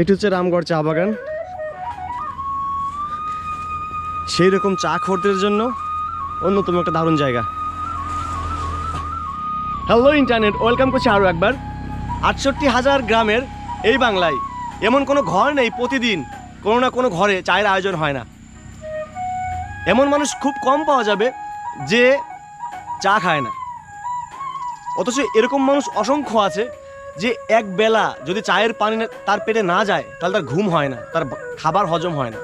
এটি হচ্ছে রামগড় চা বাগান। সেই রকম চা খোরদের জন্য অন্যতম একটা দারুণ জায়গা। হ্যালো ইন্টারনেট, ওয়েলকাম করছি আরও একবার। 68,000 গ্রামের এই বাংলায় এমন কোনো ঘর নেই প্রতিদিন কোনো না কোনো ঘরে চায়ের আয়োজন হয় না। এমন মানুষ খুব কম পাওয়া যাবে যে চা খায় না। অথচ এরকম মানুষ অসংখ্য আছে যে এক বেলা যদি চায়ের পানি তার পেটে না যায় তাহলে তার ঘুম হয় না, তার খাবার হজম হয় না।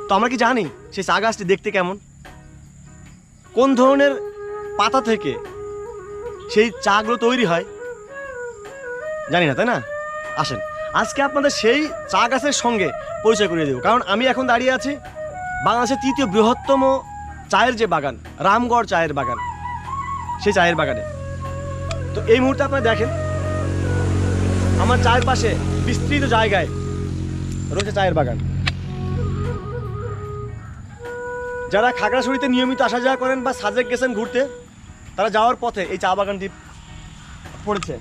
তো আমরা কি জানি সেই চা গাছটি দেখতে কেমন, কোন ধরনের পাতা থেকে সেই চাগুলো তৈরি হয়? জানি না, তাই না? আসেন আজকে আপনাদের সেই চা গাছের সঙ্গে পরিচয় করিয়ে দেব। কারণ আমি এখন দাঁড়িয়ে আছি বাংলাদেশের তৃতীয় বৃহত্তম চায়ের যে বাগান, রামগড় চায়ের বাগান, সেই চায়ের বাগানে। তো এই মুহূর্তে আপনারা দেখেন আমার চায়ের পাশে বিস্তৃত জায়গায় রয়েছে চায়ের বাগান। যারা খাগড়াছড়িতে নিয়মিত আসা যাওয়া করেন বা সাজেক গেছেন ঘুরতে, তারা যাওয়ার পথে এই চা বাগানটি পড়েছে।